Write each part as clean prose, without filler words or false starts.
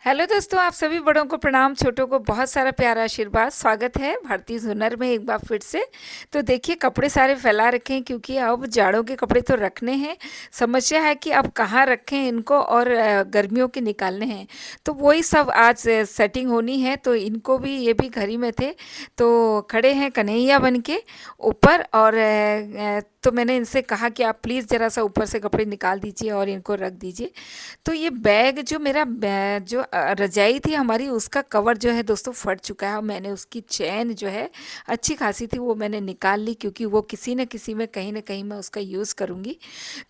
Hello दोस्तों, आप सभी बड़ों को प्रणाम, छोटों को बहुत सारा प्यारा आशीर्वाद। स्वागत है भारतीय हुनर में एक बार फिर से। तो देखिए, कपड़े सारे फैला रखे हैं क्योंकि अब जाड़ों के कपड़े तो रखने हैं। समस्या है कि अब कहाँ रखें इनको, और गर्मियों के निकालने हैं। तो वही सब आज सेटिंग होनी है। तो इनको भी, ये भी घर ही में थे, तो खड़े हैं कन्हैया बन के ऊपर। और तो मैंने इनसे कहा कि आप प्लीज़ ज़रा सा ऊपर से कपड़े निकाल दीजिए और इनको रख दीजिए। तो ये बैग जो मेरा जो रजाई थी हमारी, उसका कवर जो है दोस्तों फट चुका है। और मैंने उसकी चैन जो है अच्छी खासी थी, वो मैंने निकाल ली, क्योंकि वो किसी न किसी में कहीं न कहीं मैं उसका यूज़ करूँगी।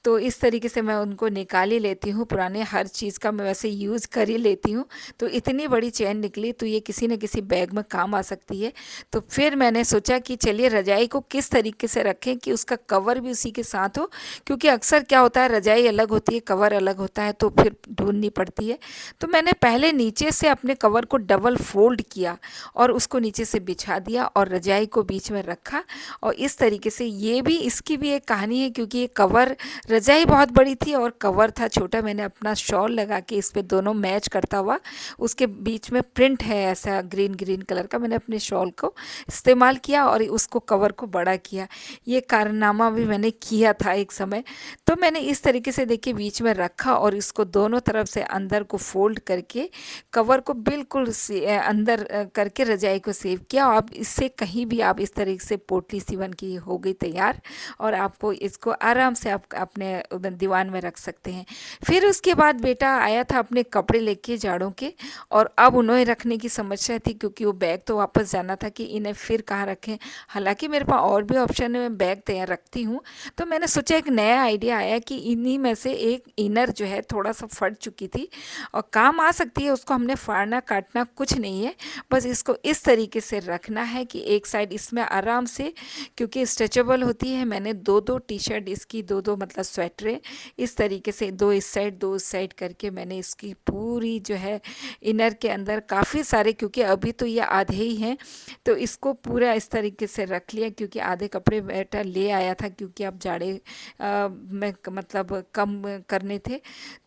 तो इस तरीके से मैं उनको निकाल ही लेती हूँ। पुराने हर चीज़ का मैं वैसे यूज़ कर ही लेती हूँ। तो इतनी बड़ी चैन निकली, तो ये किसी न किसी बैग में काम आ सकती है। तो फिर मैंने सोचा कि चलिए रजाई को किस तरीके से रखें कि उसका कवर भी उसी के साथ हो, क्योंकि अक्सर क्या होता है, रजाई अलग होती है, कवर अलग होता है, तो फिर ढूंढनी पड़ती है। तो मैंने पहले नीचे से अपने कवर को डबल फोल्ड किया और उसको नीचे से बिछा दिया और रजाई को बीच में रखा। और इस तरीके से, ये भी, इसकी भी एक कहानी है, क्योंकि ये कवर, रजाई बहुत बड़ी थी और कवर था छोटा। मैंने अपना शॉल लगा के इस पे दोनों मैच करता हुआ, उसके बीच में प्रिंट है ऐसा ग्रीन ग्रीन कलर का, मैंने अपने शॉल को इस्तेमाल किया और उसको, कवर को बड़ा किया। ये कारनामा भी मैंने किया था एक समय। तो मैंने इस तरीके से देखिए बीच में रखा और इसको दोनों तरफ से अंदर को फोल्ड करके कवर को बिल्कुल अंदर करके रजाई को सेव किया। और अब इससे कहीं भी आप इस तरीके से पोटली सी बन की हो गई तैयार, और आपको इसको आराम से आप अपने दीवान में रख सकते हैं। फिर उसके बाद बेटा आया था अपने कपड़े लेके जाड़ों के, और अब उन्हें रखने की समस्या थी, क्योंकि वो बैग तो वापस जाना था कि इन्हें फिर कहाँ रखें। हालांकि मेरे पास और भी ऑप्शन है, मैं बैग तैयार रखती हूँ। तो मैंने सोचा, एक नया आइडिया आया कि इन्हीं में से एक इनर जो है थोड़ा सा फट चुकी थी और काम आ सकती है, उसको हमने फाड़ना काटना कुछ नहीं है। बस इसको इस तरीके से रखना है कि एक साइड इसमें आराम से, क्योंकि स्ट्रेचेबल होती है, मैंने दो दो टी शर्ट इसकी, दो दो मतलब स्वेटरें इस तरीके से, दो इस साइड दो उस साइड करके मैंने इसकी पूरी जो है इनर के अंदर काफ़ी सारे, क्योंकि अभी तो ये आधे ही हैं, तो इसको पूरा इस तरीके से रख लिया। क्योंकि आधे कपड़े बेटा ले आया था, क्योंकि अब जाड़े में मतलब कम करने थे।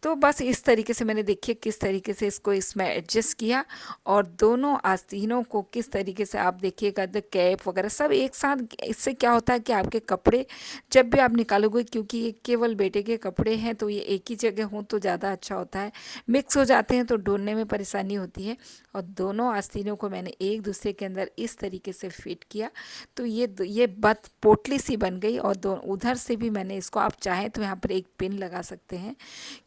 तो बस इस तरीके से मैंने, देखिए किस तरीके से इसको इसमें एडजस्ट किया, और दोनों आस्तीनों को किस तरीके से, आप देखिएगा द कैप वगैरह सब एक साथ। इससे क्या होता है कि आपके कपड़े जब भी आप निकालोगे, क्योंकि ये केवल बेटे के कपड़े हैं, तो ये एक ही जगह हों तो ज़्यादा अच्छा होता है। मिक्स हो जाते हैं तो ढूंढने में परेशानी होती है। और दोनों आस्तीनों को मैंने एक दूसरे के अंदर इस तरीके से फिट किया। तो ये बत पोटली सी बन गई। और दो उधर से भी मैंने इसको, आप चाहें तो यहाँ पर एक पिन लगा सकते हैं,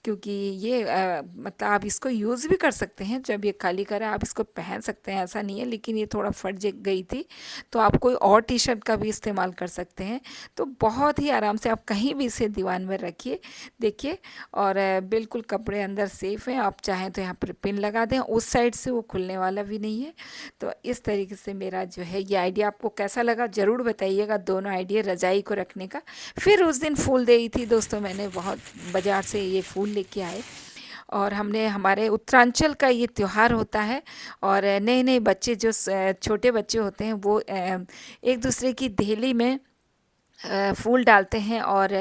क्योंकि ये मतलब आप इसको यूज़ भी कर सकते हैं। जब ये खाली करें आप इसको पहन सकते हैं, ऐसा नहीं है। लेकिन ये थोड़ा फट गई थी, तो आप कोई और टी शर्ट का भी इस्तेमाल कर सकते हैं। तो बहुत ही आराम से आप कहीं भी इसे दीवान में रखिए, देखिए। और बिल्कुल कपड़े अंदर सेफ़ हैं। आप चाहें तो यहाँ पर पिन लगा दें, उस साइड से वो खुलने वाला भी नहीं है। तो इस तरीके से मेरा जो है ये आइडिया आपको कैसा लगा ज़रूर बताइएगा, दोनों आइडिया रजाई को रखने का। फिर उस दिन फूल देई थी दोस्तों, मैंने बहुत बाज़ार से ये फूल लेके आए, और हमने, हमारे उत्तरांचल का ये त्यौहार होता है। और नए नए बच्चे जो छोटे बच्चे होते हैं, वो एक दूसरे की देहली में फूल डालते हैं, और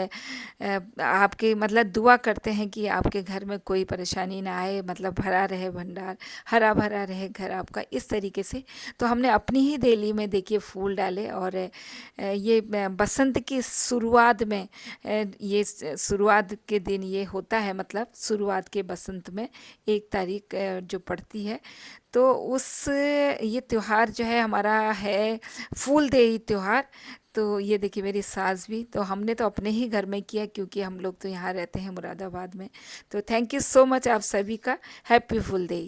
आपके मतलब दुआ करते हैं कि आपके घर में कोई परेशानी ना आए, मतलब भरा रहे भंडार, हरा भरा रहे घर आपका, इस तरीके से। तो हमने अपनी ही देली में देखिए फूल डाले। और ये बसंत की शुरुआत में, ये शुरुआत के दिन ये होता है, मतलब शुरुआत के बसंत में 1 तारीख जो पड़ती है, तो उस, ये त्यौहार जो है हमारा है फूलदेई त्यौहार। तो ये देखिए मेरी सास भी, तो हमने तो अपने ही घर में किया, क्योंकि हम लोग तो यहाँ रहते हैं मुरादाबाद में। तो थैंक यू सो मच आप सभी का। Happy full day.